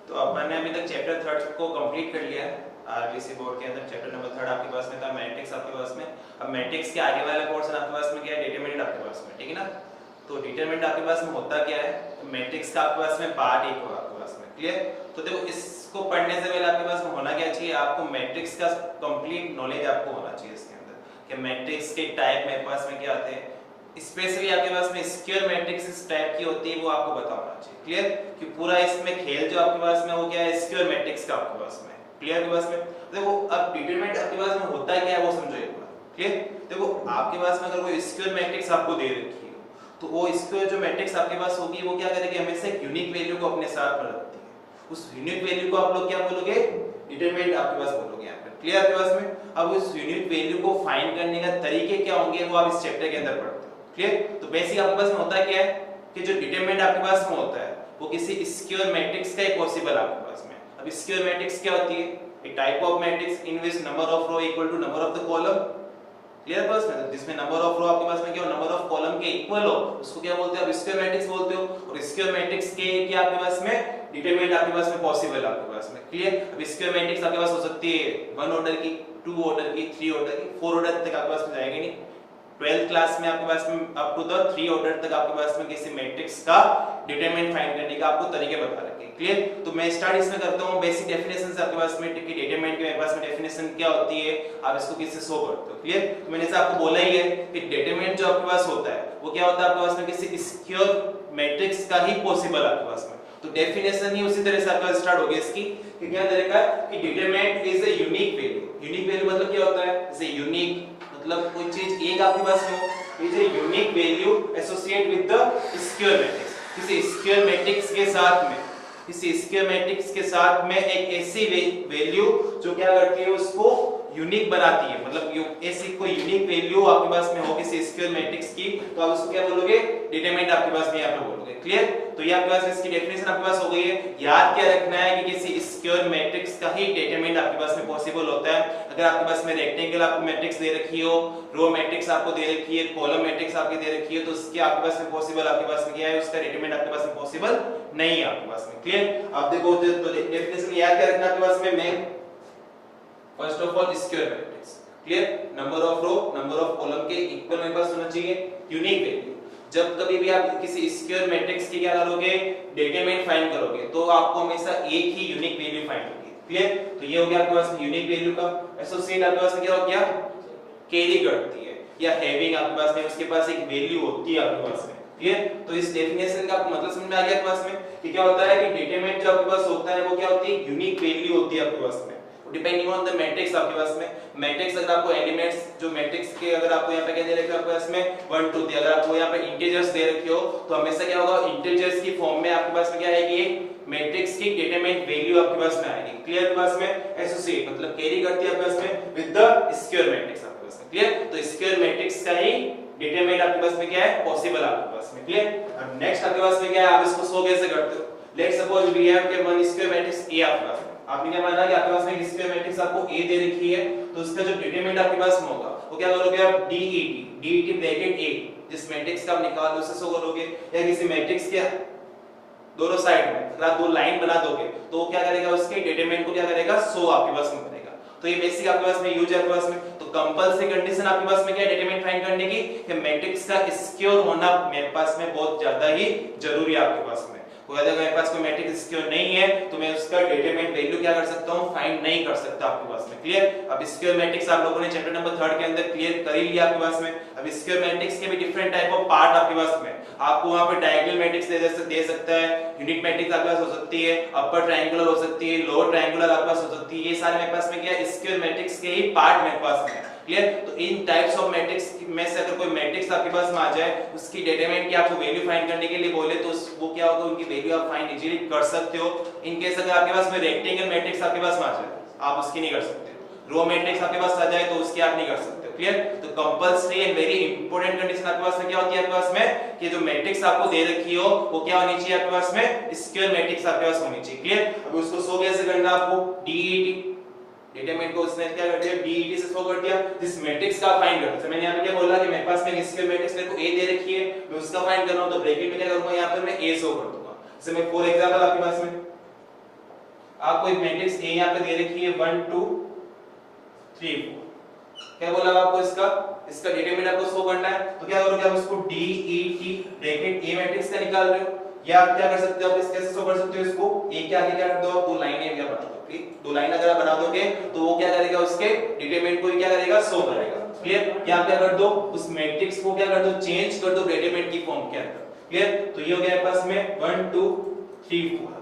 तो अपन ने अभी तक चैप्टर थर्ड को कंप्लीट कर लिया है। आरबीसी बोर्ड के अंदर चैप्टर नंबर थर्ड आपके पास में था, मैट्रिक्स आपके पास में। अब मैट्रिक्स के आगे वाला पोर्शन आपके पास में क्या है, डिटरमिनेंट आपके पास में, ठीक है ना। तो डिटरमिनेंट आपके पास में होता क्या है, तो मैट्रिक्स का आपके पास में पार्ट एक होगा आपके पास में, क्लियर। तो देखो इसको पढ़ने से पहले आपके पास में होना क्या चाहिए, आपको मैट्रिक्स का कंप्लीट नॉलेज आपको होना चाहिए इसके अंदर कि मैट्रिक्स के टाइप मेरे पास में क्या आते हैं। स्पेशली आपके पास में स्क्वायर मैट्रिक्स इस टाइप की होती है, वो आपको पता होना चाहिए, क्लियर। कि पूरा इसमें खेल जो आपके पास में वो क्या है, स्क्वायर मैट्रिक्स का आपके पास में, क्लियर। आपके पास में देखो अब डिटरमिनेंट आपके पास में होता क्या है वो समझो एक बार, क्लियर। देखो आपके पास में अगर कोई स्क्वायर मैट्रिक्स आपको दे रखी है तो वो स्क्वायर जो मैट्रिक्स आपके पास होगी वो क्या करेगी, हमेशा एक यूनिक वैल्यू को अपने साथ में रखती है। उस यूनिक वैल्यू को आप लोग क्या बोलोगे, डिटरमिनेंट आपके पास बोलोगे यहाँ पे, क्लियर। आपके पास में अब उस यूनिक वैल्यू को फाइंड करने का तरीके क्या होंगे वो आप इस चैप्टर के अंदर पढ़ते हो, क्लियर। तो बेसिक आपके पास में होता क्या है कि जो डिटरमिनेंट आपके पास में होता है वो किसी स्क्वायर मैट्रिक्स का ही पॉसिबल आपके पास में। अब स्क्वायर मैट्रिक्स क्या होती है, एक type of matrix in which number of row equal to number of the column, clear. बस जिसमें नंबर ऑफ रो आपके पास में क्या हो, नंबर ऑफ कॉलम के इक्वल हो, उसको क्या बोलते हैं, आप स्क्वायर मैट्रिक्स बोलते हो। और स्क्वायर मैट्रिक्स के क्या आपके पास में डिटरमिनेंट आपके पास में पॉसिबल आपके पास में, क्लियर। अब स्क्वायर मैट्रिक्स आपके पास हो सकती है 1 ऑर्डर की, 2 ऑर्डर की, 3 ऑर्डर की, 4 ऑर्डर तक आपके पास में जाएगी नहीं। 12th क्लास में आपके पास में अप टू द 3 ऑर्डर तक आपके पास में किसी मैट्रिक्स का डिटरमिनेंट फाइंड करने का आपको तरीके बता रखे, क्लियर। तो मैं स्टार्ट इसमें करता हूं बेसिक डेफिनेशन से आपके पास में कि डिटरमिनेंट के मेरे पास में डेफिनेशन क्या होती है, आप इसको किससे शो करते हो, क्लियर। तो मैंने जैसे आपको बोला ही है कि डिटरमिनेंट जो आपके पास होता है वो क्या होता है आपके पास में किसी स्क्वायर मैट्रिक्स का ही पॉसिबल आपके पास में। तो डेफिनेशन ही उसी तरह से आपका स्टार्ट हो गया इसकी कि क्या तरीका कि determinant is a unique value. Unique value मतलब क्या होता है, जैसे यूनिक मतलब कोई चीज एक आपके पास में हो, is a unique value associate with the square matrix. किसी स्क्वायर मैट्रिक्स के साथ में, किसी स्क्वायर मैट्रिक्स के साथ में एक ऐसी वैल्यू जो क्या करती है उसको यूनिक बनाती है। मतलब ऐसी कोई यूनिक वैल्यू आपके पास में हो किसी स्क्वायर मैट्रिक्स की, तो आप उसको क्या बोलोगे, डिटरमिनेंट आपके पास में यहाँ पे बोलोगे, क्लियर। तो ये आपके पास इसकी डेफिनेशन आपके पास हो गई है। याद क्या रखना है कि किसी स्क्वायर मैट्रिक्स का ही डिटरमिनेंट आपके पास में पॉसिबल होता है। अगर आपके पास में रेक्टेंगल आपको मैट्रिक्स दे रखी हो, रो मैट्रिक्स आपको दे रखी है, कॉलम मैट्रिक्स आपकी दे रखी है, तो उसके आपके पास में पॉसिबल आपके पास में क्या है, उसका डिटरमिनेंट आपके पास में पॉसिबल नहीं है आपके पास में, क्लियर। आप देखो तो डेफिनेशन याद क्या रखना आपके पास में, मैं first of all square matrix, clear. Number of row number of column के इक्वल मेरे पास होना चाहिए, यूनिक वैल्यू। जब कभी भी आप किसी स्क्वायर मैट्रिक्स की क्या करोगे, डिटरमिनेंट फाइंड करोगे, तो आपको हमेशा एक ही यूनिक वैल्यू फाइंड होगी, क्लियर। तो ये हो गया आपके पास यूनिक वैल्यू का एसोसिएट आपके पास में क्या हो गया, कैरी करती है या हैविंग आपके पास में उसके पास एक वैल्यू होती है आपके पास में, क्लियर। तो इस डेफिनेशन का आपको मतलब समझ में आ गया आपके पास में कि क्या होता है कि डिटरमिनेंट जो आपके पास होता है वो क्या होती है, यूनिक वैल्यू होती है आपके पास में, डिपेंडिंग ऑन द मैट्रिक्स आपके पास में। मैट्रिक्स अगर आपको एलिमेंट्स जो मैट्रिक्स के अगर आपको यहाँ पे क्या दे रखे हो आपके पास में 1 2 3, अगर आपको यहाँ पे इंटीजर्स दे रखे हो तो हमेशा क्या होगा, इंटीजर्स की फॉर्म में आपके पास में क्या आएगी, एक मैट्रिक्स की डिटरमिनेंट वैल्यू आपके पास में आएगी, क्लियर। आपके पास में एसोसिएट मतलब कैरी करती है आपके पास में विद द स्क्वायर मैट्रिक्स आपके पास में, क्लियर। तो स्क्वायर मैट्रिक्स का ही डिटरमिनेंट आपके पास में क्या है, पॉसिबल आपके पास में, क्लियर। अब नेक्स्ट आपके पास में क्या है, आप इसको शो कैसे करते हो, लेट्स सपोज वी हैव के वन स्क्वायर मैट्रिक्स ए आपके पास में। आपने क्या माना कि आपके पास में स्क्वायर मैट्रिक्स आपको ए दे रखी है, तो उसका जो डिटरमिनेंट आपके पास में होगा वो क्या करोगे आप, DET ब्रैकेट ए, जिस मैट्रिक्स का आप निकाल दो उसे शो करोगे। या किसी मैट्रिक्स के दोनों साइड में अगर आप 2 लाइन बना दोगे तो वो क्या करेगा, उसके डिटरमिनेंट को क्या करेगा, शो आपके पास में करेगा। तो ये बेसिक आपके पास में यूज है आपके पास में। तो कंपल्सरी कंडीशन आपके पास में क्या है, डिटरमिनेंट फाइंड करने की, कि मैट्रिक्स का स्क्वायर होना मेरे पास में बहुत ज्यादा ही जरूरी है आपके पास में। अगर मेरे पास कोई मैट्रिक्स स्क्वायर नहीं है तो मैं उसका डिटरमिनेंट वैल्यू क्या कर सकता हूं, फाइंड नहीं कर सकता आपके पास में, क्लियर। अब स्क्वायर मैट्रिक्स आप लोगों ने चैप्टर नंबर 3 के अंदर क्लियर कर ही लिया आपके पास में। अब स्क्वायर मैट्रिक्स के भी डिफरेंट टाइप ऑफ पार्ट आपके पास में, आपको वहां पे डायगोनल मैट्रिक्स दे सकता है, यूनिट मैट्रिक्स आपके पास हो सकती है, अपर ट्रायंगुलर हो सकती है, लोअर ट्रायंगुलर आपके पास हो सकती है। ये सारे मेरे पास में क्या है, स्क्वायर मैट्रिक्स के ही पार्ट मेरे पास में है, क्लियर। तो इन टाइप्स ऑफ मैट्रिक्स में से अगर कोई मैट्रिक्स आपके पास में आ जाए, उसकी डिटरमिनेंट की आपको वैल्यू फाइंड करने के लिए बोले तो वो क्या होगा, उनकी वैल्यू आप फाइंड इजीली कर सकते हो। इन केस अगर आपके पास में रेक्टेंगल मैट्रिक्स आपके पास में आ जाए, आप उसकी नहीं कर सकते। रो मैट्रिक्स आपके पास आ जाए तो उसकी आप नहीं कर सकते, क्लियर। तो compulsory and very important condition आपके पास में क्या होती है आपके पास में, कि जो मैट्रिक्स आपको दे रखी हो वो क्या होनी चाहिए आपके पास में, स्क्वायर मैट्रिक्स आपके पास होनी चाहिए, क्लियर। अब उसको शो कैसे करना आपको, DET डिटरमिनेंट को उसने क्या कर दिया, DET से शो कर दिया, जिस मैट्रिक्स का फाइंड करना है। मैंने यहां पे क्या बोला कि मेरे पास में स्क्वायर मैट्रिक्स मेरे को A दे रखी है, मैं उसका फाइंड कर रहा हूं, तो ब्रैकेट में क्या करूंगा, यहां पर मैं A शो कर दूंगा। जैसे मैं फॉर एग्जांपल आपके पास में आपको एक मैट्रिक्स ए यहाँ पे दे रखी है 1 2 3 4, क्या बोला आपको इसका डिटरमिनेंट आपको शो करना है, तो क्या करोगे आप इसको डी ई टी ब्रैकेट ए मैट्रिक्स का निकाल रहे हो, या आप क्या कर सकते हो, आप इस कैसे शो कर सकते हो इसको, ए के आगे क्या कर दो आप दो लाइनें क्या बना दो, ठीक, दो लाइन अगर आप बना दोगे तो वो क्या करेगा, उसके डिटरमिनेंट को क्या करेगा, शो करेगा, क्लियर। या आप क्या कर दो, उस मैट्रिक्स को क्या कर दो, चेंज कर दो डिटरमिनेंट की फॉर्म के अंदर, क्लियर। तो ये हो गया पास में 1 2 3 4,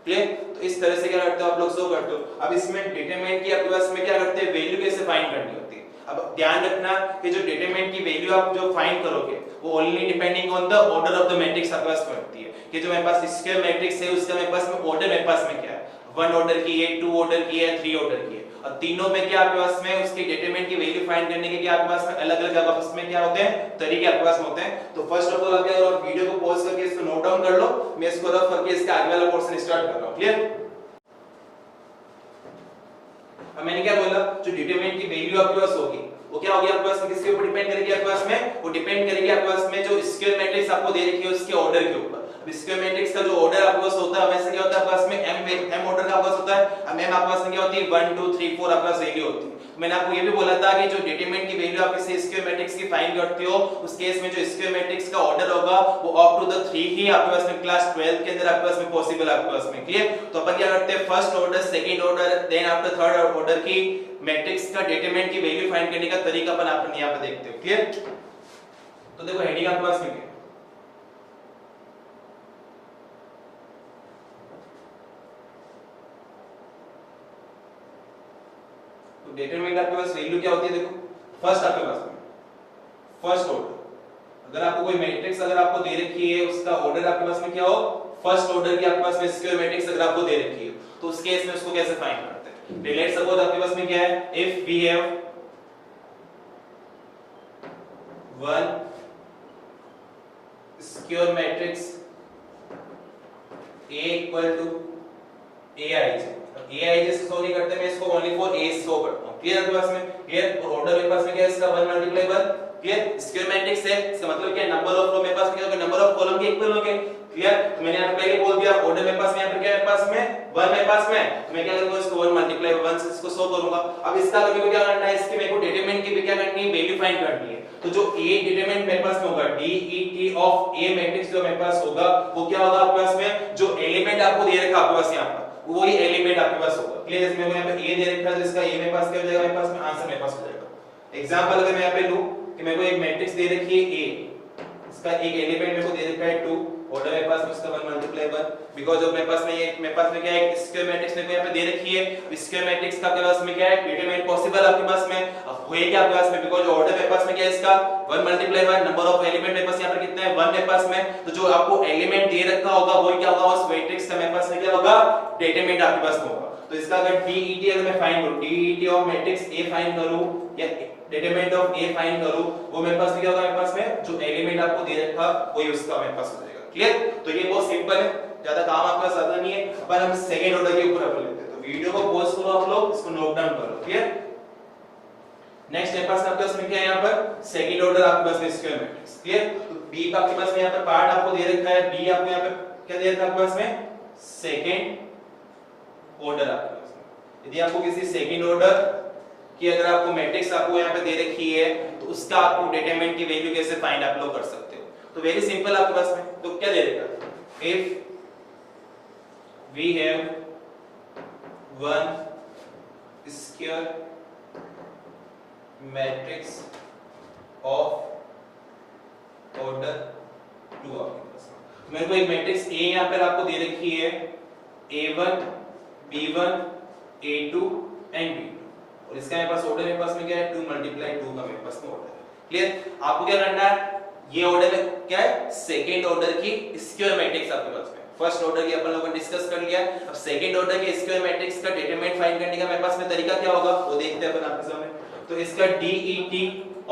क्लियर। तो इस तरह से क्या करते हो आप लोग, शो करते हो। अब इसमें डिटरमिनेंट की आपके पास में क्या करते हैं, वैल्यू कैसे फाइंड करनी होती है। अब ध्यान रखना कि जो डिटरमिनेंट की वैल्यू आप जो फाइंड करोगे वो only depending on the order of the matrix आपके पास में होती है, कि जो मेरे पास स्क्वायर मैट्रिक्स है उसका मेरे पास में ऑर्डर मेरे पास में क्या है, 1 ऑर्डर की है, 2 ऑर्डर की है, 3 ऑर्डर की है, और तीनों में क्या आपके पास में उसकी डिटरमिनेंट की वैल्यू फाइंड करने के क्या आपके पास में अलग-अलग आपके पास में क्या होते हैं, तरीके आपके पास में होते हैं। तो फर्स्ट ऑफ ऑल आप क्या करो, वीडियो को पॉज करके इसको नोट डाउन कर लो, मैं इसको रफ करके इसका आगे वाला पोर्शन स्टार्ट कर रहा हूं, क्लियर। अब मैंने क्या बोला, जो डिटरमिनेंट की वैल्यू आपके पास होगी वो क्या होगी आपके पास में, किसके ऊपर डिपेंड करेगी आपके पास में, वो डिपेंड करेगी आपके पास में जो स्क्वायर मैट्रिक्स आपको दे रखी है उसके ऑर्डर के ऊपर। अब स्क्वायर मैट्रिक्स का जो ऑर्डर आपके पास होता है वैसे क्या होता है आपके पास में m ऑर्डर का आपके पास होता है, अब m आपके पास में क्या होती है 1 2 3 4 आपके पास वैल्यू होती है। मैंने आपको ये भी बोला था कि जो डिटरमिनेंट की वैल्यू आप किसी स्क्वायर मैट्रिक्स की फाइंड करते हो उस केस में जो स्क्वायर मैट्रिक्स का ऑर्डर होगा वो अप टू द 3 ही आपके पास में क्लास 12 के अंदर आपके पास में पॉसिबल आपके पास में, क्लियर। तो अपन क्या करते हैं, first order, second order, then after third order की मैट्रिक्स का डिटरमिनेंट की वैल्यू फाइंड करने का तरीका अपन आपने यहां पे देखते हो, क्लियर। तो देखो हेडिंग आपके पास में क्या है, तो डिटरमिनेंट आपके पास वैल्यू क्या होती है, देखो फर्स्ट आपके पास में फर्स्ट ऑर्डर, अगर आपको कोई मैट्रिक्स अगर आपको दे रखी है उसका ऑर्डर आपके पास में क्या हो, फर्स्ट ऑर्डर की आपके पास में स्क्वायर मैट्रिक्स अगर आपको दे रखी है तो उस केस में उसको कैसे फाइंड करते हैं। लेट्स सपोज आपके पास में क्या है, if we have one square matrix A equal to Aij, Aij से सॉल्व नहीं करते, मैं इसको ओनली फॉर A शो करता हूं, क्लियर आपके पास में, क्लियर। और ऑर्डर मेरे पास में क्या है इसका 1 मल्टीप्लाई 1, क्लियर। स्क्वायर मैट्रिक्स है, इसका मतलब क्या है, नंबर ऑफ रो मेरे पास में क्या होगा, नंबर ऑफ कॉलम के इक्वल होंगे, क्लियर। तो मैंने यहां पे पहले बोल दिया ऑर्डर मेरे पास में यहां पे क्या है, मेरे पास में 1 मेरे पास में, तो मैं क्या करूंगा इसको 1 मल्टीप्लाई 1 से इसको शो करूंगा। अब इसका मेरे को क्या करना है, इसके मेरे को डिटरमिनेंट की भी क्या करनी है, वैल्यू फाइंड करनी है। तो जो A डिटरमिनेंट मेरे पास में होगा DET ऑफ A मैट्रिक्स जो मेरे पास होगा वो क्या होगा आपके पास में, जो एलिमेंट आपको दे रखा आपके पास यहां पर वही एलिमेंट आपके पास होगा, क्लियर। जैसे मेरे को यहां पे A दे रखा है तो इसका A मेरे पास क्या हो जाएगा, मेरे पास में आंसर मेरे पास हो जाएगा। एग्जांपल अगर मैं यहां पे लूं कि मेरे को एक मैट्रिक्स दे रखी है A, इसका एक एलिमेंट मेरे को दे रखा है 2, ऑर्डर मेरे पास में उसका 1 मल्टीप्लाई 1, बिकॉज़ ऑफ मेरे पास में ये मेरे पास में क्या है, स्क्वायर मैट्रिक्स मेरे को यहां पे दे रखी है। स्क्वायर मैट्रिक्स का आपके पास में क्या है, डिटरमिनेंट पॉसिबल आपके पास में, अब होए क्या आपके पास में, बिकॉज़ ऑर्डर मेरे पास में क्या है इसका 1 मल्टीप्लाई 1, नंबर ऑफ एलिमेंट मेरे पास यहां पर कितना है 1 मेरे पास में, तो जो आपको एलिमेंट दे रखा होगा वही क्या होगा, उस मैट्रिक्स का मेरे पास में क्या होगा, डिटरमिनेंट आपके पास में होगा। तो इसका अगर DET अगर मैं फाइंड करूं, DET of matrix A find करूं या डिटरमिनेंट ऑफ A फाइंड करूं, वो मेरे पास क्या होगा, मेरे पास में जो एलिमेंट आपको दे रखा वही उसका मेरे पास हो जाएगा, क्लियर। तो ये बहुत सिंपल है, ज्यादा काम आपका ज्यादा नहीं है। पर हम सेकंड ऑर्डर के ऊपर अपन लेते हैं, तो वीडियो को पॉज करो आप लोग, इसको नोट डाउन करो, क्लियर। नेक्स्ट मेरे पास आपके पास में क्या है, यहां पर सेकंड ऑर्डर आपके पास में स्क्वायर मैट्रिक्स, क्लियर। तो B का आपके पास में यहां पर पार्ट आपको दे रखा है, B आपको यहां पे क्या दे रखा है आपके पास में, सेकंड ऑर्डर आपके पास में। यदि आपको किसी सेकंड ऑर्डर की अगर आपको मैट्रिक्स आपको यहां पे दे रखी है तो उसका आपको डिटरमिनेंट की वैल्यू कैसे फाइंड आप लोग कर सकते हो, तो वेरी सिंपल आपके पास में। तो क्या दे रखा, if we have one square matrix of order 2 आपके पास, मेरे को एक मैट्रिक्स A यहां पर आपको दे रखी है A1 B1 A2 and B2, और इसका मेरे पास ऑर्डर मेरे पास में क्या है 2 मल्टीप्लाई 2 का मेरे पास में ऑर्डर है, क्लियर। आपको क्या करना है, ये ऑर्डर क्या है, सेकंड ऑर्डर की स्क्वायर मैट्रिक्स आपके पास में, फर्स्ट ऑर्डर की अपन लोगों ने डिस्कस कर लिया। अब सेकंड ऑर्डर के स्क्वायर मैट्रिक्स का डिटरमिनेंट फाइंड करने का मेरे पास में तरीका क्या होगा वो देखते हैं अपन आपके सामने। तो इसका DET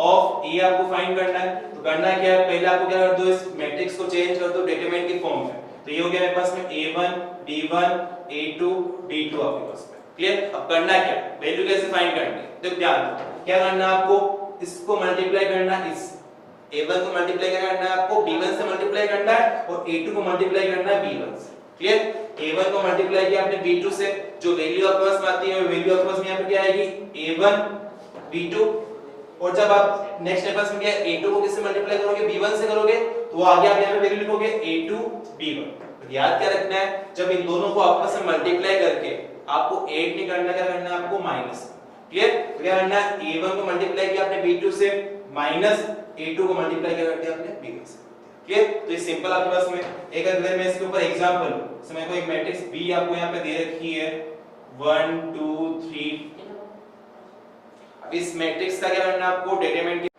ऑफ A आपको फाइंड करना है, तो करना क्या है, पहले आपको क्या कर दो, इस मैट्रिक्स को चेंज कर दो डिटरमिनेंट की फॉर्म में। तो ये हो गया मेरे पास में A1 D1 A2 D2 आपके पास में, क्लियर। अब करना क्या, वैल्यू कैसे फाइंड करनी है, तो ध्यान दो क्या करना है आपको, इसको मल्टीप्लाई करना है, इस A1 को मल्टीप्लाई करना है आपको B1 से मल्टीप्लाई करना है, और A2 को मल्टीप्लाई करना है B1 से, क्लियर। a1 को मल्टीप्लाई किया आपने b2 से, जो वैल्यू आपके पास में आती है वो वैल्यू आपके पास में यहाँ पे क्या आएगी a1 b2, और जब आप नेक्स्ट मेरे पास में क्या है a2 को किससे मल्टीप्लाई करोगे b1 से करोगे, तो आगे आप यहाँ पे वैल्यू लिखोगे a2 b1। तो याद क्या रखना है, जब इन दोनों को आपस में मल्टीप्लाई करके आपको ऐड नहीं करना, क्या करना है आपको माइनस। क्लियर? तो क्या करना है a1 को मल्टीप्लाई किया आपने b2 से माइनस a2 को मल्टीप्लाई किया आपने b1 से। क्लियर? तो ये सिंपल आपके पास में एक अगर मैं इसके ऊपर एग्जांपल लूं, जैसे मेरे को एक मैट्रिक्स B आपको यहाँ पे दे रखी है 1 2 3। अब इस मैट्रिक्स का क्या करना है आपको डिटरमिनेंट।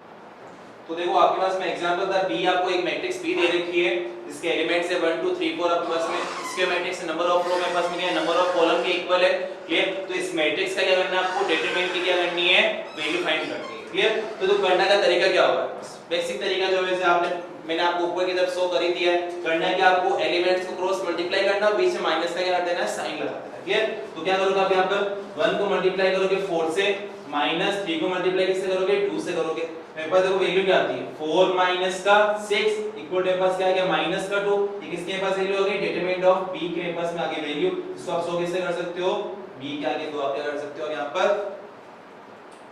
तो देखो आपके पास में एग्जांपल था B, आपको एक मैट्रिक्स B दे रखी है जिसके एलिमेंट्स है 1 2 3 4 आपके पास में, इसके मैट्रिक्स से नंबर ऑफ रो मेरे पास में क्या है नंबर ऑफ कॉलम के इक्वल है। क्लियर? तो इस मैट्रिक्स का क्या करना है आपको डिटरमिनेंट की क्या करनी है वैल्यू फाइंड करनी है। क्लियर? तो करने का तरीका क्या होगा, बेसिक तरीका जो है आपने मैंने आपको ऊपर की तरफ शो कर ही दिया है। करना है कि आपको एलिमेंट्स को क्रॉस मल्टीप्लाई करना और बीच में माइनस का क्या कर देना है साइन लगा देना है। क्लियर? तो क्या करोगे आप यहाँ पर 1 को मल्टीप्लाई करोगे 4 से, माइनस 3 को मल्टीप्लाई किससे करोगे 2 से करोगे। मेरे पास देखो वैल्यू क्या आती है 4 माइनस का 6 इक्वल मेरे पास क्या आ गया माइनस का 2। ये किसके पास वैल्यू होगी डिटरमिनेंट ऑफ b के पास में आगे वैल्यू, इसको आप शो कैसे कर सकते हो b के आगे तो आप क्या कर सकते हो यहाँ पर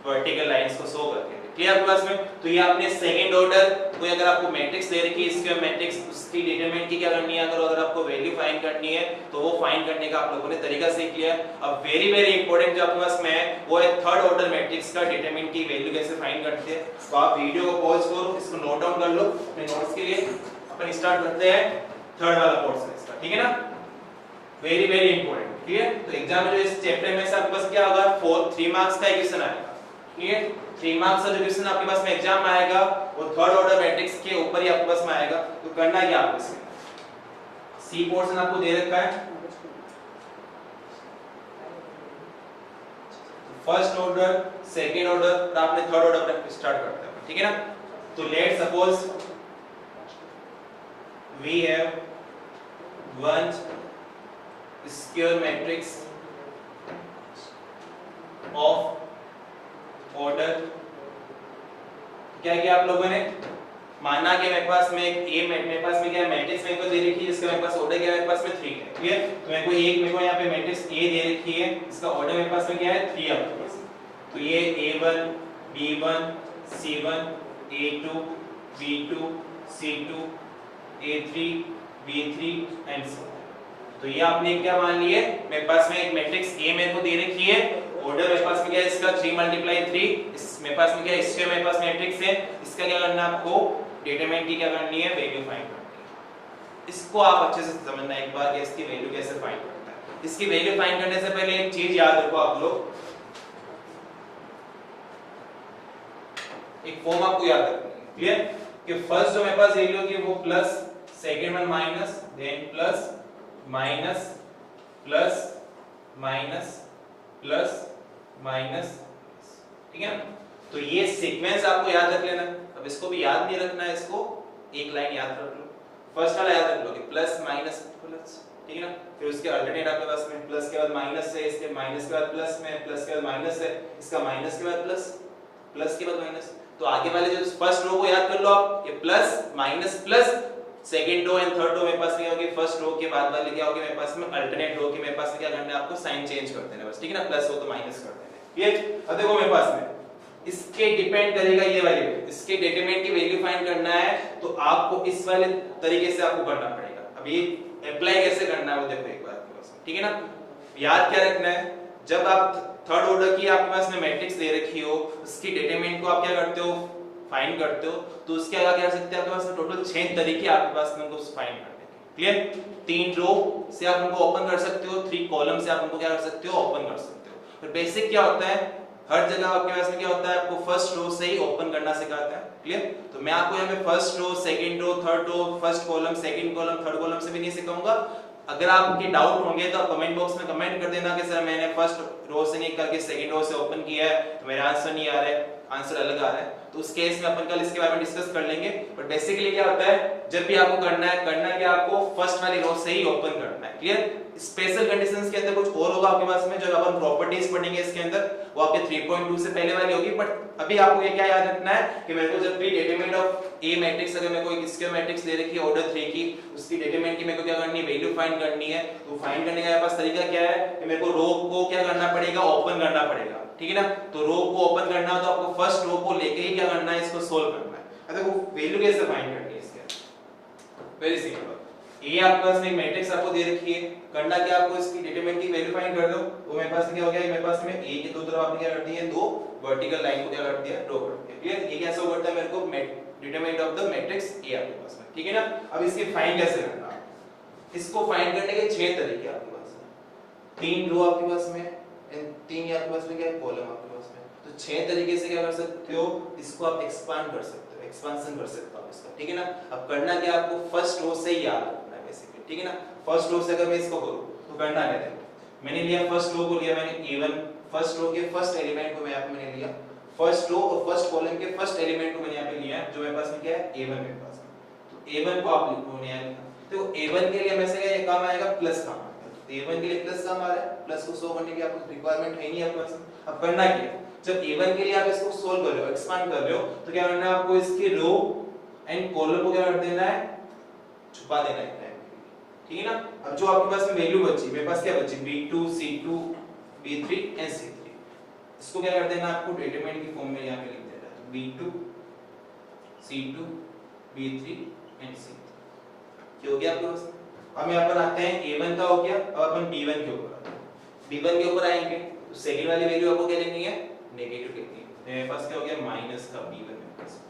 वर्टिकल लाइंस को शो करके। क्लियर आपके पास में? तो ये आपने सेकंड ऑर्डर कोई अगर आपको मैट्रिक्स दे रखी है, इसके मैट्रिक्स उसकी डिटरमिनेंट की क्या करनी है, अगर आपको वैल्यू फाइंड करनी है तो वो फाइंड करने का आप लोगों ने तरीका सीख लिया। अब वेरी वेरी इंपॉर्टेंट जो आपके पास में है वो है थर्ड ऑर्डर मैट्रिक्स का डिटरमिनेंट की वैल्यू कैसे फाइंड करते हैं। तो आप वीडियो को पॉज करो, इसको नोट डाउन कर लो अपने नोट्स के लिए। अपन स्टार्ट करते हैं थर्ड वाला पोर्शन इसका, ठीक है ना, वेरी वेरी इंपॉर्टेंट। क्लियर? तो एग्जाम में जो इस चैप्टर में से आपके पास क्या होगा 3 मार्क्स का क्वेश्चन आएगा। क्लियर? 3 मार्क्स का जो क्वेश्चन आपके पास में एग्जाम में आएगा वो थर्ड ऑर्डर मैट्रिक्स के ऊपर ही आपके पास में आएगा। तो करना क्या आपको इसमें सी पोर्शन आपको दे रखा है, फर्स्ट ऑर्डर सेकंड ऑर्डर और आपने थर्ड ऑर्डर पर स्टार्ट करते हैं, ठीक है ना। तो let suppose we have one square matrix of order. क्या किया आप लोगों ने, माना कि मेरे पास में एक ए मेरे पास में क्या मैट्रिक्स मेरे को दे रखी है जिसका मेरे पास ऑर्डर क्या है मेरे पास में 3 है। क्लियर? तो मेरे को यहाँ पे मैट्रिक्स ए दे रखी है, इसका ऑर्डर मेरे पास में क्या है 3 आपके पास। तो ये a1 b1 c1 a2 b2 c2 a3 b3 and so. तो ये आपने क्या मान लिए, मेरे पास में एक मैट्रिक्स ए मेरे को दे रखी है, ऑर्डर मेरे पास में क्या है इसका 3 × 3, इस मेरे पास में क्या है इसके मेरे पास मैट्रिक्स है, इसका क्या करना है आपको डिटरमिनेंट की क्या करनी है वैल्यू फाइंड करनी है। इसको आप अच्छे से समझना एक बार कि इसकी वैल्यू कैसे फाइंड करना है। इसकी वैल्यू फाइंड करने से पहले एक चीज याद रखो आप लोग, एक फॉर्म आपको याद रखनी है। क्लियर? कि फर्स्ट जो मेरे पास वैल्यू होगी वो plus, second one minus, then plus minus plus minus plus minus, ठीक है ना। तो ये सीक्वेंस आपको याद रख लेना। अब इसको भी याद नहीं रखना है, इसको एक लाइन याद रख लो, फर्स्ट वाला याद रख लोगे प्लस माइनस प्लस, ठीक है ना। फिर उसके अल्टरनेट आपके पास में प्लस के बाद माइनस है, इसके माइनस के बाद प्लस में, प्लस के बाद माइनस है, इसका माइनस के बाद प्लस, प्लस के बाद माइनस। तो आगे वाले जो फर्स्ट रो को याद कर लो आप, ये plus minus plus, second row and third row मेरे पास क्या होगी, फर्स्ट रो के बाद वाले क्या होगी मेरे पास में अल्टरनेट रो के मेरे पास क्या करना है आपको साइन चेंज कर देना बस, ठीक है ना। प्लस हो तो माइनस कर देना। ये अब देखो मेरे पास में इसके डिपेंड करेगा ये वैल्यू, इसके डिटरमिनेंट की वैल्यू फाइंड करना है तो आपको इस वाले तरीके से आपको करना पड़ेगा। अब ये अप्लाई कैसे करना है वो देखो एक बार आपके पास, ठीक है ना। याद क्या रखना है, जब आप थर्ड ऑर्डर की आपके पास में मैट्रिक्स दे रखी हो, उसकी डिटरमिनेंट को आप क्या करते हो फाइंड करते हो, तो उसके आगे क्या कर सकते हैं आपके पास में टोटल 6 तरीके आपके पास में उनको फाइंड करने के। क्लियर? 3 रो से आप उनको ओपन कर सकते हो, 3 कॉलम से आप उनको क्या कर सकते हो ओपन कर सकते हो। फिर बेसिक क्या होता है, हर जगह आपके पास में क्या होता है आपको फर्स्ट रो से ही ओपन करना सिखाता है। क्लियर? तो मैं आपको यहाँ पे first row, second row, third row, first column, second column, third column से भी नहीं सिखाऊंगा। अगर आपके डाउट होंगे तो आप कमेंट बॉक्स में कमेंट कर देना कि सर मैंने फर्स्ट रो से नहीं करके सेकंड रो से ओपन किया है तो मेरा आंसर नहीं आ रहा है। आंसर अलग आ रहा है, तो उस केस में अपन कल इसके बारे में डिस्कस कर लेंगे। बट बेसिकली क्या होता है, जब भी आपको करना क्या, आपको फर्स्ट वाली रो से ही ओपन करना है। क्लियर? स्पेशल कंडीशंस के अंदर कुछ और होगा आपके पास में, जब अपन प्रॉपर्टीज पढ़ेंगे इसके अंदर, वो आपके 3.2 से पहले वाली होगी। बट अभी आपको ये क्या याद रखना है कि मेरे को जब भी डिटरमिनेंट ऑफ ए मैट्रिक्स, अगर मेरे को एक स्क्वायर मैट्रिक्स दे रखी है ऑर्डर 3 की, उसकी डिटरमिनेंट की मेरे को क्या करनी है, वैल्यू फाइंड करनी है। तो फाइंड करने का मेरे पास तरीका क्या है कि मेरे को रो को क्या करना पड़ेगा, ओपन करना पड़ेगा। ठीक है ना? तो रो को ओपन करना है तो आपको फर्स्ट रो को लेके ही क्या करना है, इसको सोल्व करना है। अब देखो वैल्यू कैसे फाइंड करनी है इसके, वेरी सिंपल। ए आपके पास में एक मैट्रिक्स आपको दे रखी है, करना क्या, आपको इसकी डिटरमिनेंट की वैल्यू फाइंड कर दो। तो मेरे पास क्या हो गया, मेरे पास में ए के दो तरफ आपने क्या कर दी है, दो वर्टिकल लाइन को क्या कर दिया, ड्रॉ कर दिया। क्लियर? ये कैसे करता है, मेरे को determinant of the matrix A आपके पास में। ठीक है ना? अब इसकी फाइंड कैसे करना है, इसको फाइंड करने के 6 तरीके आपके पास में। 3 रो आपके पास में, 3 आपके पास में क्या है, कॉलम आपके पास में। तो 6 तरीके से क्या कर सकते हो, इसको आप एक्सपांड कर सकते हो, एक्सपांशन कर सकते हो आप इसका। ठीक है ना? अब करना क्या, आपको फर्स्ट रो से ही याद रखना है बेसिकली। ठीक है ना? फर्स्ट रो से अगर मैं इसको करूं तो करना क्या है, मैंने लिया फर्स्ट रो को लिया मैंने A1, फर्स्ट रो के फर्स्ट एलिमेंट को मैं यहां पे मैंने लिया, फर्स्ट रो और फर्स्ट कॉलम के फर्स्ट एलिमेंट को मैंने यहां पे लिया है, जो मेरे पास में क्या है, A1 मेरे पास में। तो A1 को आप लिखो यहां, तो A1 के लिए मैं से ये काम आएगा, प्लस काम आएगा। तो A1 के लिए प्लस काम आ रहा है, प्लस को 100 करने की आपको रिक्वायरमेंट है नहीं आपके पास। अब करना क्या है, जब A1 के लिए आप इसको सोल्व कर रहे हो, एक्सपांड कर रहे हो, तो क्या करना है, आपको इसकी रो एंड कॉलम को क्या कर देना है, छुपा देना है। ठीक है ना? अब जो आपके पास में वैल्यू बची, मेरे पास क्या बची, B2 C2 B3 and C3, इसको क्या कर देना, आपको डिटरमिनेंट की फॉर्म में यहां पे लिख देना है। तो B2 C2 B3 and C3 क्या हो गया आपके पास। अब यहां पर आते हैं, A1 का हो गया, अब अपन B1 के ऊपर आते हैं। B1 के ऊपर आएंगे तो सेकंड वाली वैल्यू आपको क्या लिखनी है, नेगेटिव लिखनी है। तो मेरे पास क्या हो गया, माइनस का B1 मेरे पास।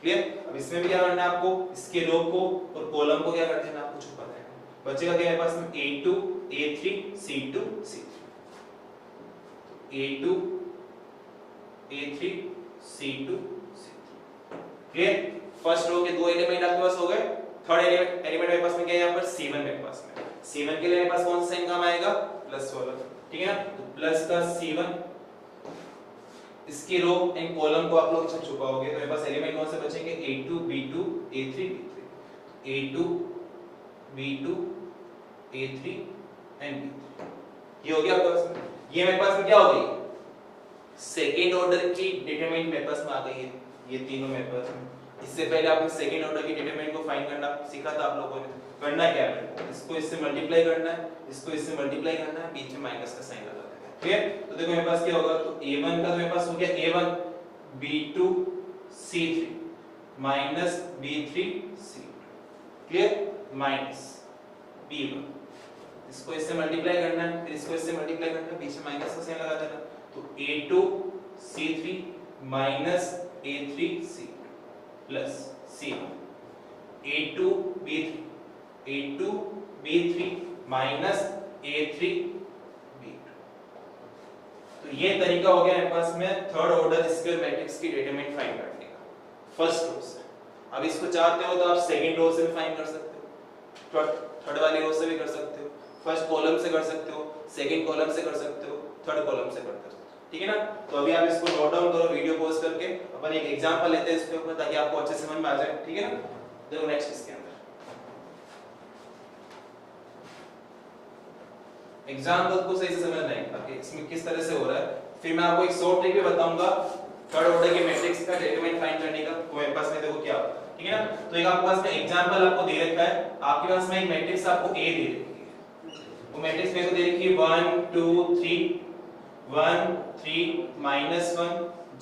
क्लियर? अब इसमें भी क्या करना है आपको, इसके रो को और कॉलम को क्या कर देना, आपको छुपा देना है। बचेगा क्या मेरे पास में, A2 A3 C2 C3, A2 A3 C2 C3। Clear? First row के दो एलिमेंट आपके पास हो गए। थर्ड एलिमेंट मेरे पास में क्या है, यहाँ पर C1 मेरे पास में। C1 के लिए मेरे पास कौन सा साइन काम आएगा, प्लस वाला। ठीक है ना? तो प्लस का C1, इसकी रो एंड कॉलम को आप लोग अच्छा छुपाओगे तो मेरे पास एलिमेंट कौन से बचेंगे, A2 B2 A3 B3, A2 B2 A3 and B3। ये हो गया आपके पास में। ये मेरे पास में क्या हो गई, सेकंड ऑर्डर की डिटरमिनेंट मेरे पास में आ गई है, ये तीनों मेरे पास में। इससे पहले आपने सेकंड ऑर्डर की डिटरमिनेंट को फाइंड करना सीखा था आप लोगों ने। करना क्या है, इसको इससे मल्टीप्लाई करना है, इसको इससे मल्टीप्लाई करना है, बीच में माइनस का साइन लगा देना है। ठीक है? तो देखो मेरे पास क्या होगा, तो A1 का तो मेरे पास हो गया A1 B2 C3 minus B3 C2। Clear? Minus B1, इसको इससे मल्टीप्लाई करना है, फिर इसको इससे मल्टीप्लाई करना है, बीच में माइनस का साइन लगा देना। तो A2 C3 minus A3 C2 plus C1 A2 B3 minus A3 B2। तो ये तरीका हो गया मेरे पास में थर्ड ऑर्डर स्क्वायर मैट्रिक्स की डिटरमिनेंट फाइंड करने का, फर्स्ट रो से। अब इसको चाहते हो तो आप सेकंड रो से भी फाइंड कर सकते हो, थर्ड वाली रो से भी कर सकते हो, फर्स्ट कॉलम से कर सकते हो, सेकंड कॉलम से कर सकते हो, थर्ड कॉलम से कर सकते हो। ठीक है ना? तो अभी आप इसको नोट डाउन करो, वीडियो पॉज करके अपन एक एग्जांपल लेते हैं इसके ऊपर, ताकि आपको अच्छे से समझ में आ जाए। ठीक है ना? देखो नेक्स्ट इसके अंदर एग्जांपल को सही से समझना है ताकि इसमें किस तरह से हो रहा है। फिर मैं आपको एक शॉर्ट ट्रिक भी बताऊंगा थर्ड ऑर्डर के मैट्रिक्स का डिटरमिनेंट फाइंड करने का। तो मेरे पास में देखो क्या होता है। ठीक है ना? तो एक आपके पास में एग्जांपल आपको दे रखा है, आपके पास में एक मैट्रिक्स आपको A दे रखी है। वो मैट्रिक्स मेरे को दे रखी है 1 2 3 1 3 -1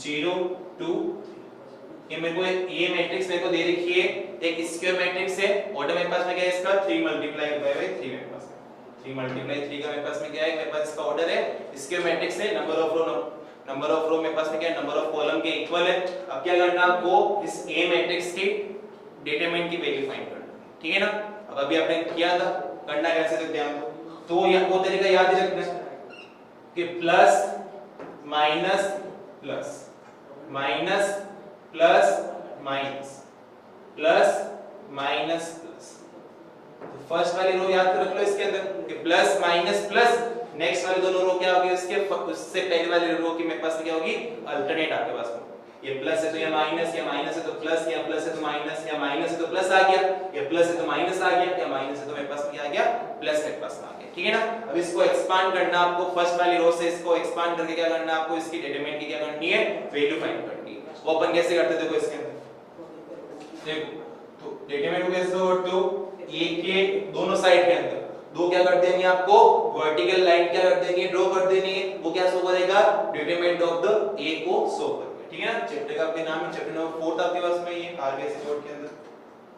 0 2 3। ये मेरे को ये मैट्रिक्स मेरे को दे रखी है, एक स्क्वायर मैट्रिक्स है। ऑर्डर मेरे पास में क्या है इसका, 3 मल्टीप्लाई बाय 3 मेरे पास में 3 मल्टीप्लाई 3 का मेरे पास में क्या है, मेरे पास इसका ऑर्डर है, स्क्वायर मैट्रिक्स है। नंबर ऑफ रो मेरे पास में क्या है, नंबर ऑफ कॉलम के इक्वल है। अब क्या करना आपको, इस A मैट्रिक्स की डिटरमिनेंट की वैल्यू फाइंड करना। ठीक है ना? अब अभी आपने किया था, करना कैसे तो ध्यान दो। तो यह वो तरीका याद रखना है कि plus minus plus minus plus minus plus minus plus. तो फर्स्ट वाली रो याद रख लो इसके अंदर कि प्लस माइनस प्लस, नेक्स्ट वाली दोनों रो क्या होगी उसके, उससे पहले वाली रो की मेरे पास क्या होगी, अल्टरनेट आपके पास में। ये प्लस है तो ये माइनस, या माइनस है तो प्लस, या प्लस है तो माइनस, या माइनस है तो प्लस आ गया, या प्लस है तो माइनस आ गया, या माइनस है तो मेरे पास क्या आ गया, प्लस मेरे पास आ गया। ठीक है ना। अब इसको एक्सपांड करना आपको, फर्स्ट वाली रो से इसको एक्सपांड करके क्या करना है आपको, इसकी डिटरमिनेंट की क्या करनी है, वैल्यू फाइंड करनी है। वो अपन कैसे करते देखो इसके अंदर, देखो तो डिटरमिनेंट को कैसे हो, तो ए के दोनों साइड के अंदर दो क्या कर देंगे आपको, वर्टिकल लाइन क्या कर देंगे, ड्रॉ कर देनी है। वो क्या शो करेगा, डिटरमिनेंट ऑफ द ए को शो करेगा। ठीक है ना। चैप्टर का आपके नाम है चैप्टर नंबर 4 आपके पास में ये आरबीएससी बोर्ड के अंदर।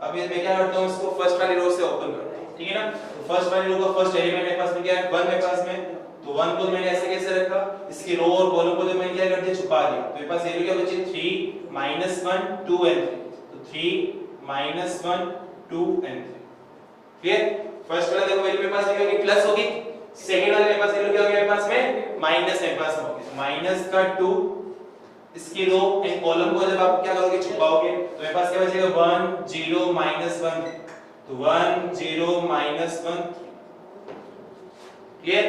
अब ये मैं क्या करता हूं, इसको फर्स्ट वाली रो से ओपन करता हूं। ठीक है ना। तो फर्स्ट वाली रो का फर्स्ट एलिमेंट मेरे पास में क्या है, 1 मेरे पास में, तो 1 को मैंने ऐसे कैसे रखा, इसकी रो और कॉलम को जो मैंने क्या कर दिया, छुपा दिया। तो मेरे पास वैल्यू क्या बची, 3 -1 2 and 3, तो 3 -1 2 and 3। क्लियर। फर्स्ट वाला देखो वैल्यू मेरे पास क्या होगी, प्लस होगी। सेकंड वाले मेरे पास वैल्यू क्या होगी, मेरे पास में माइनस मेरे पास होगी, माइनस का 2, इसकी रो एंड कॉलम को जब आप क्या करोगे, छुपाओगे, तो मेरे पास क्या बचेगा, 1 0 -1, तो 1 0 -1। क्लियर।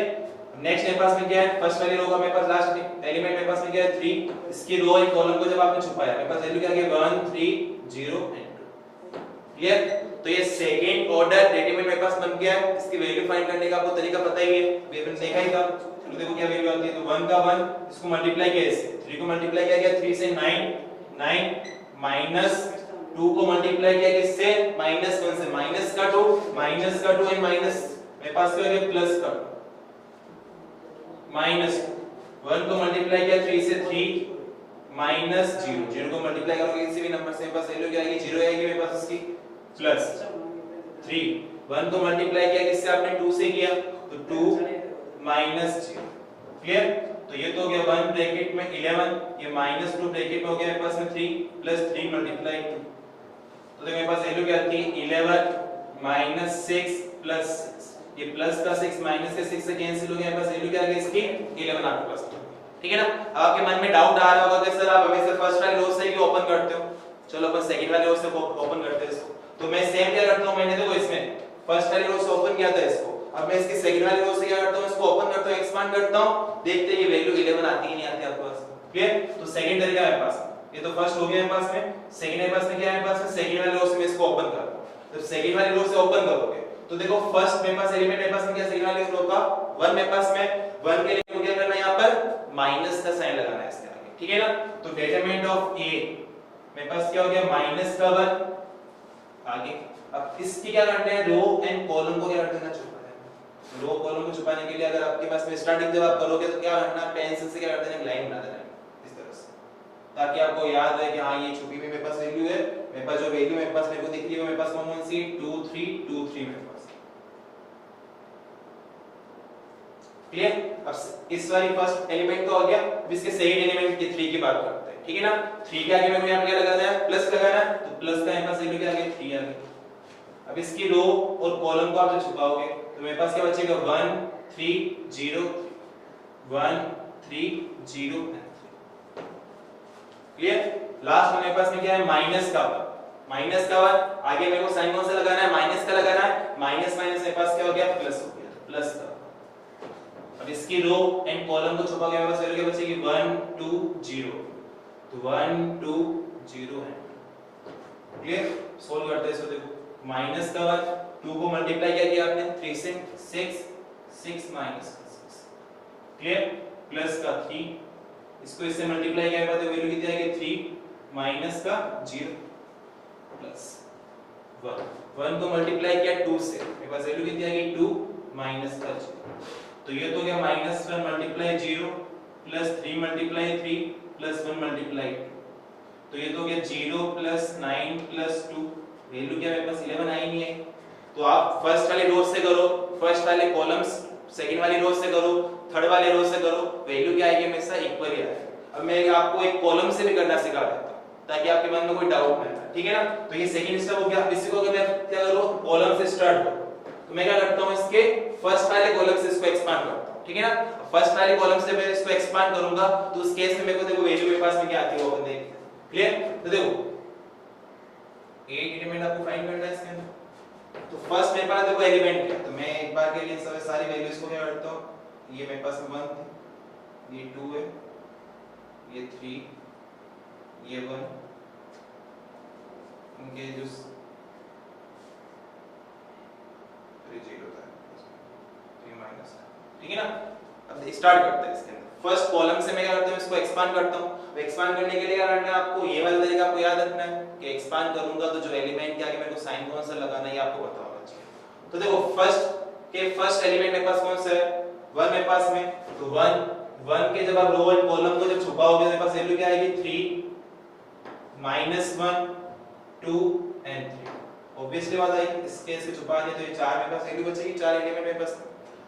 नेक्स्ट मेरे पास में क्या है, फर्स्ट वाली रो का मेरे पास लास्ट एलिमेंट मेरे पास में क्या है, 3, इसकी रो एंड कॉलम को जब आपने छुपाया, मेरे पास वैल्यू क्या आ गया, 1 3 0 and 2। क्लियर। तो ये सेकंड ऑर्डर डिटरमिनेंट मेरे पास बन गया है। इसकी वैल्यू फाइंड करने का आपको तरीका पता ही है, ये हमने देखा ही था। चलो देखो क्या वैल्यू आती है, तो 1 का 1, इसको मल्टीप्लाई किया इससे, 3 को मल्टीप्लाई किया गया 3 से 9 9 माइनस 2 को मल्टीप्लाई किया किससे, -1 से, माइनस का 2 एंड माइनस मेरे पास क्या हो गया, प्लस का माइनस 1 को मल्टीप्लाई किया 3 से 3 -0 0 को मल्टीप्लाई करोगे किसी भी नंबर से, मेरे पास वैल्यू क्या आएगी, 0 आएगी मेरे पास इसकी, प्लस 3 1 को मल्टीप्लाई किया किससे आपने, 2 से किया, तो 2 -0। क्लियर। तो ये तो हो गया 1 ब्रैकेट में 11, ये -2 ब्रैकेट में हो गया मेरे पास में 3 प्लस 3 मल्टीप्लाई 2, तो देखो मेरे पास वैल्यू क्या आती है, 11 -6 प्लस 6, ये प्लस का 6 माइनस के 6 से कैंसिल हो गया, मेरे पास वैल्यू क्या आ गई इसकी, 11 आपके पास। ठीक है ना। अब आपके मन में डाउट आ रहा होगा कि सर आप हमेशा फर्स्ट वाली रो से ही ओपन करते हो, चलो अपन सेकंड वाली रो से ओपन करते हैं इसको। तो मैं सेम क्या करता हूं, मैंने देखो इसमें फर्स्ट वाली रो से ओपन किया था इसको, अब मैं इसकी सेकंड वाली रो से क्या करता हूं, इसको ओपन करता हूं, एक्सपांड करता हूं, देखते हैं ये वैल्यू 11 आती है नहीं आती आपके पास। क्लियर। तो सेकंड तरीका मेरे पास, ये तो फर्स्ट हो गया मेरे पास में, सेकंड मेरे पास में क्या है, मेरे पास में सेकंड वाली रो से मैं इसको ओपन करता हूं। जब सेकंड वाली रो से ओपन करोगे तो देखो फर्स्ट मेरे पास एलिमेंट मेरे पास में क्या, सेकंड वाली रो का 1 मेरे पास में, 1 के लिए क्या करना है, यहां पर माइनस का साइन लगाना है इसके आगे। ठीक है ना। तो डिटरमिनेंट ऑफ ए मेरे पास क्या हो गया, माइनस का 1 आगे। अब इसकी क्या करना है, रो एंड कॉलम को क्या कर देना, छुपाना है। रो कॉलम को छुपाने के लिए अगर आपके पास में स्टार्टिंग जब आप करोगे तो क्या करना, पेंसिल से क्या कर देना, लाइन बना देना इस तरह से, ताकि आपको याद रहे कि हां ये छुपी हुई मेरे पास वैल्यू है, मेरे पास जो वैल्यू मेरे पास मेरे को दिख रही है मेरे पास कौन सी, 2 3 2 3 मेरे पास। क्लियर। अब इस वाली फर्स्ट एलिमेंट तो हो गया, अब इसके सेकंड एलिमेंट के 3 की बात करते हैं। ठीक है ना। 3 के आगे मेरे को यहां पे क्या लगाना है, प्लस लगाना है, तो प्लस का यहां पास वैल्यू क्या आ गई, 3 आ गई। अब इसकी रो और कॉलम को आप जब छुपाओगे तो मेरे पास क्या बचेगा, 1 3 0 1 3 0 and 3। क्लियर। लास्ट में मेरे पास में क्या है, माइनस का 1 आगे मेरे को साइन कौन सा लगाना है, माइनस का लगाना है, माइनस माइनस मेरे पास क्या हो गया, प्लस हो गया, प्लस का। अब इसकी रो एंड कॉलम को छुपा के मेरे पास वैल्यू क्या बचेगी, 1 2 0, तो 1 2 0 है। क्लियर। सोल्व करते हैं इसको, देखो माइनस का 1, 2 को मल्टीप्लाई क्या किया आपने, 3 से 6 6 माइनस का 6। क्लियर। प्लस का 3, इसको इससे मल्टीप्लाई किया तो वैल्यू कितनी आएगी, 3 माइनस का 0 प्लस 1 1 को मल्टीप्लाई किया 2 से, मेरे पास वैल्यू कितनी आएगी, 2 माइनस का 0। तो ये तो क्या, -1 multiply 0 plus 3 multiply 3 plus 1 multiply 2, तो ये तो क्या 0 प्लस 9 प्लस 2, वैल्यू क्या मेरे पास 11 आई नहीं है। तो आप फर्स्ट वाली रो से करो, फर्स्ट वाले कॉलम्स सेकंड वाली रो से करो, थर्ड वाली रो से करो, वैल्यू क्या आएगी हमेशा इक्वल ही आएगी। अब मैं आपको एक कॉलम से भी करना सिखा देता हूं ताकि आपके मन में कोई डाउट ना आए। ठीक है ना। तो ये सेकंड स्टेप हो गया। अब इसी को अगर मैं क्या करूं, कॉलम से स्टार्ट करूं तो मैं क्या करता हूं, इसके फर्स्ट वाले कॉलम से इसको एक्सपांड करता हूं। ठीक है ना। फर्स्ट वाले कॉलम से मैं इसको एक्सपांड करूंगा तो उस केस में मेरे को देखो वैल्यू मेरे पास में क्या आती है वो अपन देखते हैं। क्लियर। तो देखो ए डिटरमिनेंट आपको फाइंड करना है इसके अंदर। तो फर्स्ट मेरे पास देखो एलिमेंट है, तो मैं एक बार के लिए सारी वैल्यूज को क्या करता हूं, ये मेरे पास 1 थी, ये 2 है, ये 3, ये 1 इनके जो 0 था 3 माइनस, ठीक है ना। अब स्टार्ट करते हैं इसके अंदर। फर्स्ट कॉलम से मैं क्या करता हूँ, इसको एक्सपांड करता हूँ। तो एक्सपांड करने के लिए क्या करना है आपको, ये वाला तरीका आपको याद रखना है कि एक्सपांड करूंगा तो जो एलिमेंट के आगे मेरे को साइन कौन सा लगाना है ये आपको पता होना चाहिए। तो देखो फर्स्ट एलिमेंट मेरे पास कौन सा है, 1 मेरे पास में। तो 1 के जब आप रो एंड कॉलम को जब छुपाओगे मेरे पास वैल्यू क्या आएगी, 3 -1 2 एंड 3। ऑब्वियसली बात आएगी, इसके से छुपा दिया तो ये 4 मेरे पास वैल्यू बचेगी, 4 एलिमेंट मेरे पास।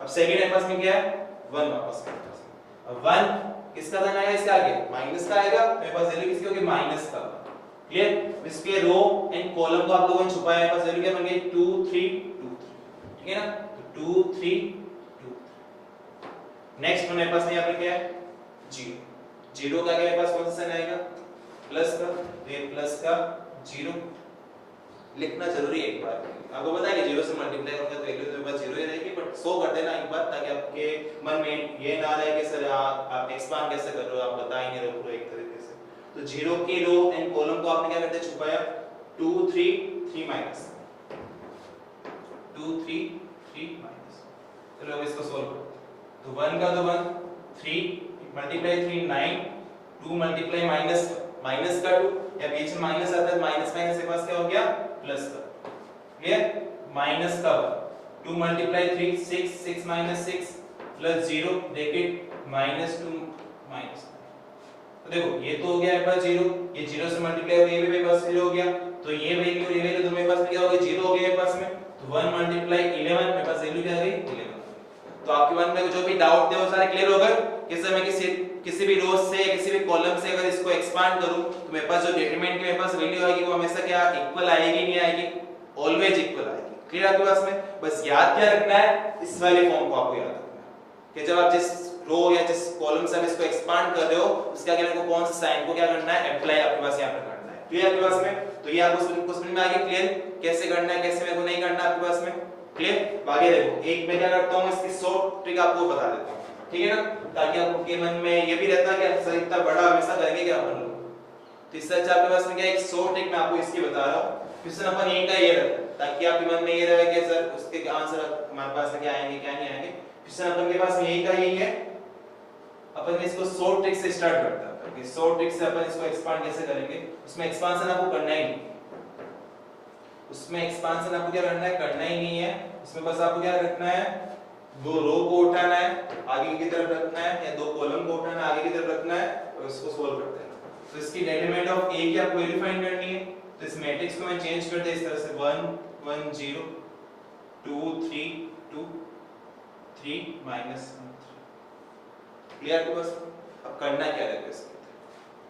अब सेकंड मेरे पास में क्या है, 1 वापस मेरे पास। अब 1 किसका साइन आएगा, इसके आगे माइनस का आएगा, मेरे पास वैल्यू किसकी होगी, माइनस का। क्लियर। इसके रो एंड कॉलम को आप लोगों ने छुपाया, मेरे पास वैल्यू क्या बन गई, 2 3 2 3, ठीक है ना। तो 2 3 2। नेक्स्ट मेरे पास यहाँ पे क्या है, 0 का आगे मेरे पास कौन सा साइन आएगा, प्लस का। तो ये प्लस का 0 लिखना जरूरी है एक बार। आपको पता है कि 0 से मल्टीप्लाई करोगे तो वैल्यू तो बस 0 ही रहेगी, बट 100 कर देना एक बार, ताकि आपके मन में ये ना रहे कि सर आप एक्सपांड कैसे कर रहे हो, आप बता ही नहीं रहे हो पूरा एक तरीके से। तो 0 की रो एंड कॉलम को आपने क्या करते छुपाया, 2 3 3 माइनस 2 3 3 माइनस। चलो अब इसको सॉल्व करो। तो 1 का तो 1 3 मल्टीप्लाई 3 9 2 मल्टीप्लाई माइनस का 2, या बीच में माइनस आता है, माइनस के पास क्या हो गया, प्लस का। क्लियर। माइनस का 2 multiply 3 6 6 minus 6 plus 0 bracket -2 minus. तो देखो ये तो हो गया मेरे पास 0, ये 0 से मल्टीप्लाई हो गया, ये भी मेरे पास 0 हो गया। तो ये वैल्यू तो मेरे पास क्या हो गया, 0 हो गया मेरे पास में। तो 1 मल्टीप्लाई 11 मेरे पास वैल्यू क्या आ गई, 11। तो आपके मन में जो भी डाउट थे वो सारे क्लियर हो गए। जैसे मैं किसी भी रो से किसी भी कॉलम से अगर इसको एक्सपांड करूं तो मेरे पास जो डिटरमिनेंट की मेरे पास वैल्यू आएगी वो हमेशा क्या इक्वल आएगी, नहीं आएगी, ऑलवेज इक्वल आएगी। क्लियर आपके पास में। बस याद क्या रखना है, इस वाले फॉर्म को आपको याद रखना है कि जब आप जिस रो या जिस कॉलम से आप इसको एक्सपांड कर रहे हो उसके आगे मेरे को कौन सा साइन को क्या करना है, अप्लाई आपके पास यहां पर करना है। क्लियर आपके पास में। तो ये आपको समझ में आ गया क्लियर, कैसे करना है कैसे मेरे को नहीं करना आपके पास में। क्लियर। आगे देखो, एक मैं क्या करता हूं, इसकी शॉर्ट ट्रिक आपको बता देता हूं, ठीक है ना, ताकि आपके मन में ये भी रहता है कि सर इतना बड़ा हमेशा करेंगे क्या अपन लोग। तो इससे अच्छा आपके पास में क्या एक शॉर्ट ट्रिक मैं आपको इसकी बता रहा हूं, क्वेश्चन अपन यही का ये रखता है ताकि आपके मन में ये रहे कि सर उसके आंसर हमारे पास क्या आएंगे क्या नहीं आएंगे। क्वेश्चन अपन के पास यही का यही है। अपन इसको शॉर्ट ट्रिक से स्टार्ट करते हैं कि शॉर्ट ट्रिक से अपन इसको एक्सपांड कैसे करेंगे। उसमें एक्सपांशन आपको करना ही नहीं, उसमें एक्सपांशन आपको क्या करना ही नहीं है। उसमें बस आपको क्या रखना है, 2 रो को उठाना है आगे की तरफ रखना है, या 2 कॉलम को उठाना है आगे की तरफ रखना है और इसको सोल्व करते हैं। तो इसकी डिटरमिनेंट ऑफ ए की आपको वैल्यू फाइंड करनी है। तो इस मैट्रिक्स को मैं चेंज कर दे इस तरह से 1 1 0 2 3 2 3 -1 3। क्लियर आपके पास। अब करना क्या है इसके,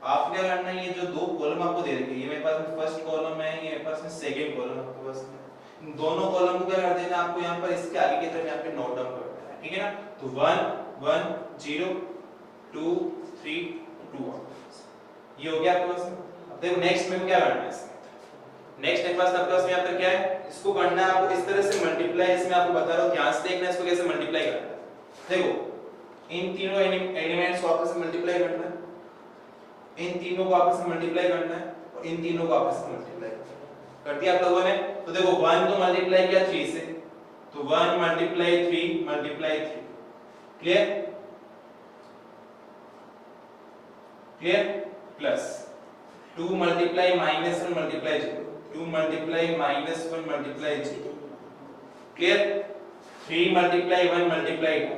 आप क्या करना है, ये जो 2 कॉलम आपको दे रखे हैं, ये मेरे पास में फर्स्ट कॉलम है, ये मेरे पास में सेकंड कॉलम आपके पास में, इन दोनों कॉलम को क्या कर देना आपको यहाँ पर इसके आगे की तरफ यहाँ पे नोट डाउन कर देना है, ठीक है ना। तो 1 1 0 2 3 2 ये हो गया आपके पास में। अब देखो नेक्स्ट में क्या करना है इसमें, नेक्स्ट मेरे पास आपके पास में यहाँ पर क्या है, इसको करना है आपको इस तरह से मल्टीप्लाई। इसमें आपको बता रहा हूँ ध्यान से देखना इसको कैसे मल्टीप्लाई करना है। देखो इन तीनों एलिमेंट्स को आपस में मल्टीप्लाई करना है, इन तीनों को आपस में मल्टीप्लाई करना है और इन तीनों को आपस में मल्टीप्लाई करना है। कर दिया आप लोगों ने। तो देखो 1 को मल्टीप्लाई किया 3 से, तो 1 multiply 3 multiply 3। Clear clear. Plus 2 multiply -1 multiply 0, 2 multiply -1 multiply 0। Clear. 3 multiply 1 multiply 2,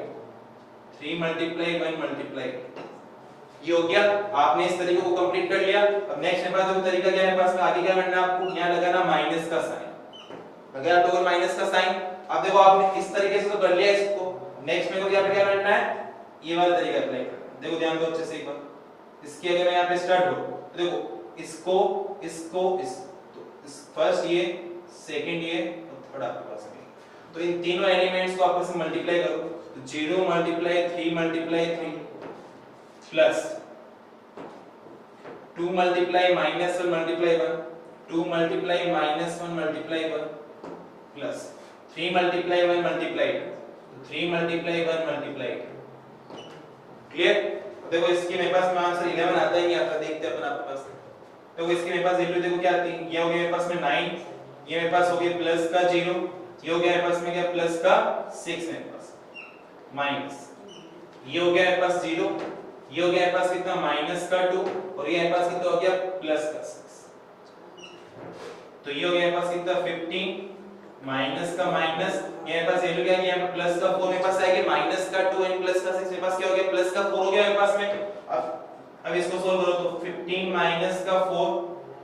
3 multiply 1 multiply. ये हो गया, आपने इस तरीके को कंप्लीट कर लिया। अब नेक्स्ट मेरे पास जो तरीका क्या है, मेरे पास में आगे क्या करना है आपको, यहाँ लगाना माइनस का साइन। लगा आप लोगों माइनस का साइन। अब देखो आपने इस तरीके से तो कर लिया इसको, नेक्स्ट मेरे को क्या करना है, ये वाला तरीका अप्लाई करना है। देखो ध्यान दो अच्छे से एक बार, इसके अगर मैं यहाँ पे स्टार्ट करूँ तो देखो इसको इसको इस तो इस फर्स्ट ये सेकंड ये और थर्ड आपके पास में, तो इन तीनों एलिमेंट्स को आपस में मल्टीप्लाई करो। तो 0 multiply 3 multiply 3 plus 2 multiply -1 multiply 1, 2 multiply -1 multiply 1 plus 3 multiply 1 multiply 2, तो 3 मल्टीप्लाई 1 मल्टीप्लाई 2। क्लियर। देखो इसकी मेरे पास में आंसर 11 आता है नहीं आता, देखते हैं अपन आपके पास। तो इसकी मेरे पास वैल्यू देखो क्या आती है, ये हो गया मेरे पास में 9, ये मेरे पास हो गया प्लस का 0, ये हो गया मेरे पास में क्या प्लस का 6 मेरे पास माइनस, ये हो गया मेरे पास 0, ये हो गया मेरे पास कितना माइनस का 2 और ये मेरे पास कितना हो गया प्लस का 6। तो ये हो गया मेरे पास कितना 15 माइनस का माइनस, ये मेरे पास वैल्यू क्या है, ये प्लस का 4 मेरे पास आएगा, माइनस का 2 एंड प्लस का 6 मेरे पास क्या हो गया प्लस का 4 हो गया मेरे पास में। अब इसको सोल्व करो तो 15 माइनस का 4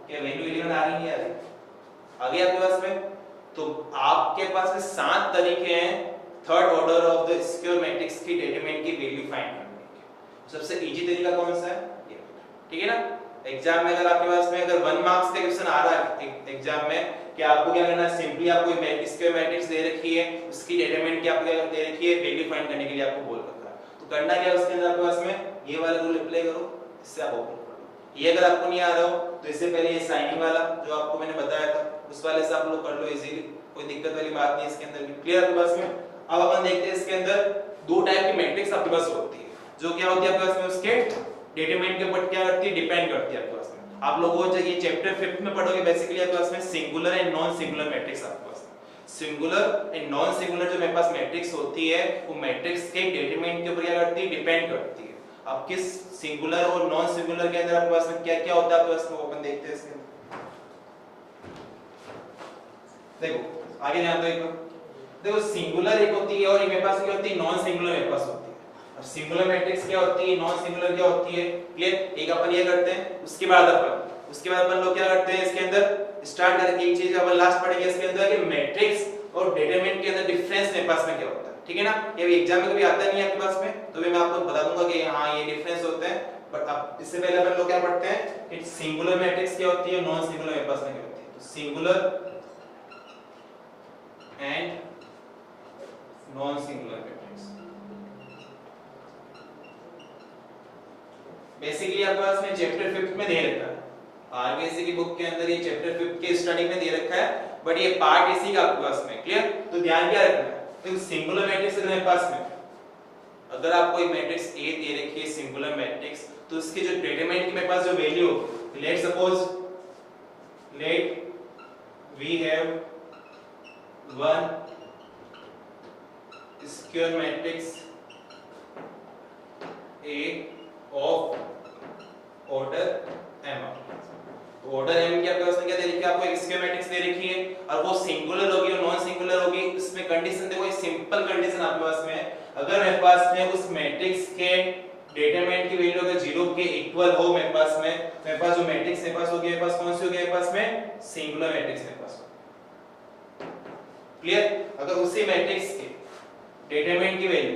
क्या वैल्यू 11 आ रही है, आ गई आपके पास में। तो आपके पास में 7 तरीके हैं third order of the square matrix की डिटरमिनेंट की वैल्यू फाइंड करने के। सबसे इजी तरीका कौन सा है ये, ठीक है ना। एग्जाम में अगर आपके पास में अगर 1 मार्क्स का क्वेश्चन आ रहा है एग्जाम में कि आपको क्या करना है, सिंपली आपको स्क्वायर मैट्रिक्स दे रखी है, उसकी डिटरमिनेंट क्या आपको दे रखी है, वैल्यू फाइंड करने के लिए आपको बोल रखा है। तो करना क्या है उसके अंदर आपके पास में ये वाला रूल अप्लाई करो, इससे आप ओपन कर लो। ये अगर आपको नहीं आ रहा हो तो इससे पहले ये साइनिंग वाला जो आपको मैंने बताया था उस वाले से आप लोग कर लो इजीली, कोई दिक्कत वाली बात नहीं इसके अंदर भी। क्लियर आपके पास में। अब अपन देखते हैं इसके अंदर दो टाइप की मैट्रिक्स आपके पास होती है, जो क्या होती है आपके पास में उसके डिटरमिनेंट के ऊपर क्या करती है, डिपेंड करती है आपके पास में। आप लोग वो ये चैप्टर 5 में पढ़ोगे बेसिकली आपके पास में singular and non singular matrix आपके पास में। सिंगुलर एंड नॉन सिंगुलर जो मेरे पास मैट्रिक्स होती है वो मैट्रिक्स के डिटरमिनेंट के ऊपर क्या करती है, डिपेंड करती है। अब किस सिंगुलर और नॉन सिंगुलर के अंदर आपके पास में क्या क्या होता है आपके पास में, अपन देखते हैं इसके अंदर। देखो आगे ध्यान दो एक बार, देखो सिंगुलर एक होती है और मेरे पास क्या होती है, नॉन सिंगुलर मेरे पास होती है। अब सिंगुलर मैट्रिक्स क्या होती है, नॉन सिंगुलर क्या होती है, क्लियर। एक अपन ये करते हैं, उसके बाद अपन लोग क्या करते हैं इसके अंदर स्टार्ट करके एक चीज अपन लास्ट पढ़ेंगे इसके अंदर कि मैट्रिक्स और डिटरमिनेंट के अंदर डिफरेंस मेरे पास में क्या होता है, ठीक है ना। ये एग्जाम में कभी आता नहीं है आपके पास में, तो मैं आपको बता दूंगा कि हां ये डिफरेंस होते हैं। बट अब इससे पहले अपन लोग क्या पढ़ते हैं कि सिंगुलर मैट्रिक्स क्या होती है, नॉन सिंगुलर मेरे पास में क्या होती है। तो singular and non singular matrix basically आपके पास में चैप्टर 5 में दे रखा है, आरबीएससी की बुक के अंदर ये चैप्टर 5 के स्टडी में दे रखा है, बट ये पार्ट इसी का आपके पास में, क्लियर। तो ध्यान क्या रखना है, तो सिंगुलर मैट्रिक्स अगर मेरे पास में अगर आपको एक मैट्रिक्स ए दे रखी है सिंगुलर मैट्रिक्स, तो उसकी जो डिटरमिनेंट की मेरे पास जो value, let suppose let we have one square matrix A of order m। तो ऑर्डर m की आपके पास में क्या दे रखी है, आपको एक स्क्वायर मैट्रिक्स दे रखी है और वो सिंगुलर होगी और नॉन सिंगुलर होगी। इसमें कंडीशन देखो, एक सिंपल कंडीशन आपके पास में है, अगर मेरे पास में उस मैट्रिक्स के डिटरमिनेंट की वैल्यू अगर 0 के इक्वल हो मेरे पास जो मैट्रिक्स मेरे पास होगी, मेरे पास कौन सी होगी, मेरे पास में सिंगुलर मैट्रिक्स मेरे पास, क्लियर। अगर उसी मैट्रिक्स के डिटरमिनेंट की वैल्यू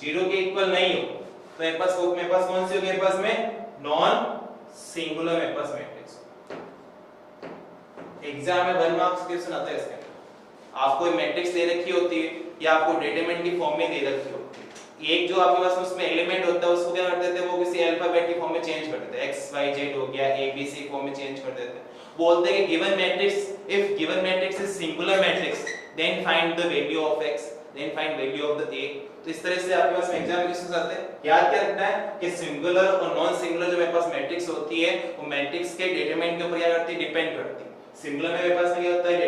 0 के इक्वल नहीं हो तो मेरे पास कौन सी होगी, मेरे पास में नॉन सिंगुलर मेरे पास मैट्रिक्स। एग्जाम में 1 मार्क्स क्वेश्चन आता है इसके अंदर, आपको एक मैट्रिक्स दे रखी होती है या आपको डिटरमिनेंट की फॉर्म में दे रखी होती है। एक जो आपके पास उसमें एलिमेंट होता है उसको क्या कर देते हैं, वो किसी अल्फाबेट की फॉर्म में चेंज कर देते हैं, x y z हो गया a b c फॉर्म में चेंज कर देते हैं। बोलते हैं कि given matrix, if given matrix is singular matrix then find the value of x then find value of the a। तो इस तरह से आपके पास एग्जाम में क्वेश्चंस आते हैं। याद क्या रखना है कि सिंगुलर और नॉन सिंगुलर जो मेरे पास मैट्रिक्स होती है वो मैट्रिक्स के डिटरमिनेंट के ऊपर क्या करती है, डिपेंड करती है। सिंगुलर में मेरे पास क्या होता है,